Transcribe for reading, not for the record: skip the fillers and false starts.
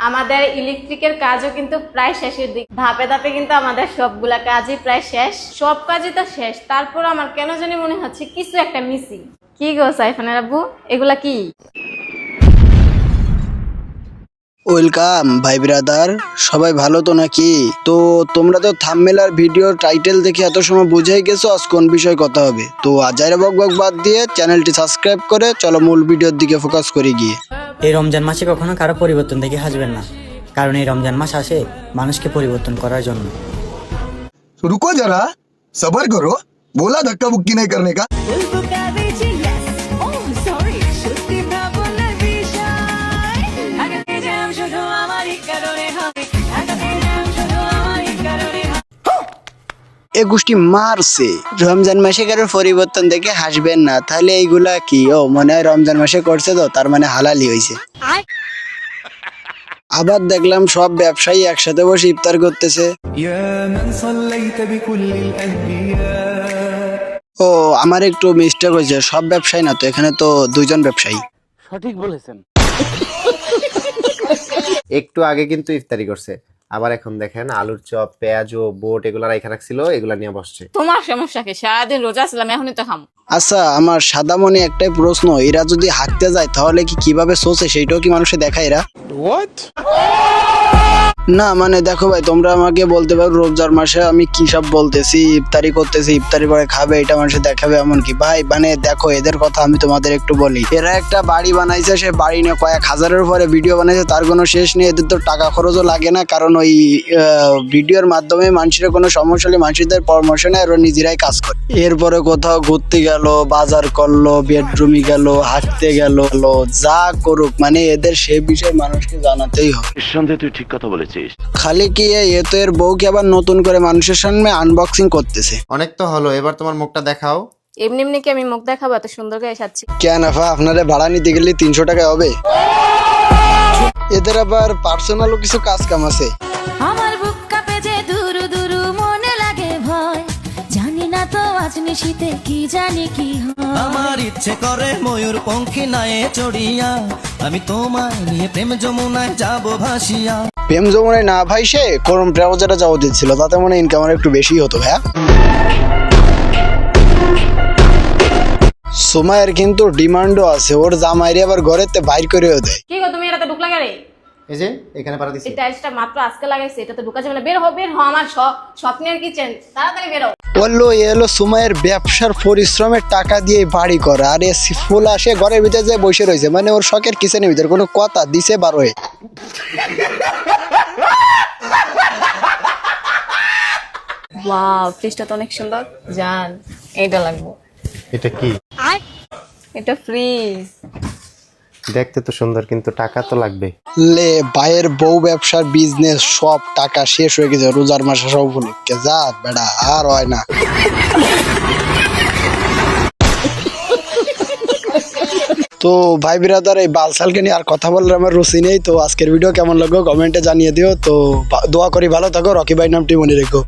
আমাদের ইলেকট্রিকের কাজও কিন্তু প্রায় শেষের দিক, ধাপে ধাপে কিন্তু আমাদের সবগুলা কাজই প্রায় শেষ। সব কাজই তো শেষ, তারপর আমার কেন জানি মনে হচ্ছে কিছু একটা মিসিং। কি গো সাইফানের আব্বু, এগুলা কি? ওয়েলকাম ভাই ব্রাদার, সবাই ভালো তো নাকি? তো তোমরা তো থাম্বনেল আর ভিডিওর টাইটেল দেখে এত সময় বুঝেই গেছো আজ কোন বিষয়ে কথা হবে। তো আজাইরা বক বক বাদ দিয়ে চ্যানেলটি সাবস্ক্রাইব করে চলো মূল ভিডিওর দিকে ফোকাস করে গিয়ে। এই রমজান মাসে কখনো কারো পরিবর্তন দেখে হাসবেন না, কারণ এই রমজান মাস আসে মানুষকে পরিবর্তন করার জন্য। रुको जरा सबर करो, बोला धक्का बुक्की नहीं करने का। এ গোষ্ঠী মারছে, রমজান মাসে কারোর পরিবর্তন দেখে হাসবেন না। তাহলে এইগুলা কি? ও মনে হয় রমজান মাসে করছে তো তার মানে হালালি হয়েছে। আবার দেখলাম সব ব্যবসায়ী একসাথে বসে ইফতার করতেছে। ও আমার একটু মিস্টেক হয়েছে, সব ব্যবসায়ী না তো, এখানে তো দুইজন ব্যবসায়ী। সঠিক বলেছেন। একটু আগে কিন্তু ইফতারি করছে, আবার এখন দেখেন আলুর চপ, পেঁয়াজ ও বোট এগুলা রাইখা রাখছিল, এগুলা নিয়ে বসছে। তোমার সমস্যা কি? সারাদিন রোজা ছিলাম, এখনই তো খাম। আচ্ছা, আমার সাদা মনে একটাই প্রশ্ন, এরা যদি হাঁটতে যায় তাহলে কি কিভাবে সোচে সেইটাও কি মানুষে দেখায় এরা? না মানে দেখো ভাই, তোমরা আমাকে বলতে পারো রোজার মাসে আমি কি সব বলতেছি, ইফতারি করতেছি, ইফতারি করে খাবে, এটা মানুষে দেখাবে এমন কি? ভাই মানে দেখো, এদের কথা আমি তোমাদের একটু বলি। এরা একটা বাড়ি বানাইছে, সে বাড়ি নিয়ে কয়েক হাজারের পরে ভিডিও বানাইছে, তার কোনো শেষ নেই। এদের তো টাকা খরচও লাগে না, কারণ ওই ভিডিওর মাধ্যমে মানুষের কোনো সমস্যা হলে মানুষদের পরামর্শ নেয়, ওরা নিজেরাই কাজ করে। এরপরে কোথাও ঘুরতে গেল, বাজার করলো, বেডরুমে গেল, হাঁটতে গেল, যা করুক মানে এদের সে বিষয়ে মানুষকে জানাতেই হবে। নিঃসন্দেহে তুই ঠিক কথা বলেছিস। খালি কি এ তো এর বউকে আবার নতুন করে মানুষের সামনে আনবক্সিং করতেছে। অনেক তো হলো, এবার তোমার মুখটা দেখাও। এমনি এমনি কি আমি মুখ দেখাবো? এত সুন্দর করে সাজছি। কেন আফা, আপনারা ভাড়া নিতে গেলে 300 টাকা হবে? এদের আবার পার্সোনালও কিছু কাজ কাম আছে। আমার বুক কাঁপে যে দুরু দুরু মনে লাগে ভয়, জানি না তো আজ নিশিতে কি জানি কি হয়। আমার ইচ্ছে করে ময়ূর পঙ্খী নায়ে চড়িয়া আমি তোমায় নিয়ে প্রেম যমুনায় যাব ভাসিয়া। প্রেম যমুনায় না ভাই, সে করম ব্রাউজারে যাওয়া উচিত ছিল, তাতে মনে ইনকাম একটু বেশি হতো। হ্যাঁ, সুমায়ের কিন্তু ডিমান্ডও আছে, ওর জামাইরে আবার ঘরেতে বাইর করেও দেয়। কি গো তুমি এটাতে ঢুকলা কেন? এই যে এখানে পাড়া দিছি। এই টাইলসটা মাত্র আজকে লাগাইছে, এটা তো ঢুকা যাবে না। বের হও, বের হও, আমার স্বপ্নের কিচেন, তাড়াতাড়ি বের হও। বললো এলো সুমায়ের ব্যবসার পরিশ্রমের টাকা দিয়ে বাড়ি করা, আর এ ফুল আসে ঘরের ভিতরে যে বসে রয়েছে, মানে ওর শখের কিচেনের ভিতরে কোনো কথা দিছে বারোয়। ওয়াও, ফ্রিজটা তো অনেক সুন্দর। জান, এইটা লাগবে। এটা কি? এটা ফ্রিজ। দেখতে তো সুন্দর, কিন্তু টাকা তো লাগবে। লে ভাইয়ের বউ ব্যবসার বিজনেস সব টাকা শেষ হয়ে গেছে রোজার মাসে সব উপলক্ষে। যা বেড়া, আর হয় না। তো ভাই বিরাদার, এই বালসালকে নিয়ে আর কথা বলার আমার রুচি নেই। তো আজকের ভিডিও কেমন লাগলো কমেন্টে জানিয়ে দিও। তো দোয়া করি ভালো থাকো, রকি ভাই নামটি মনে রেখো।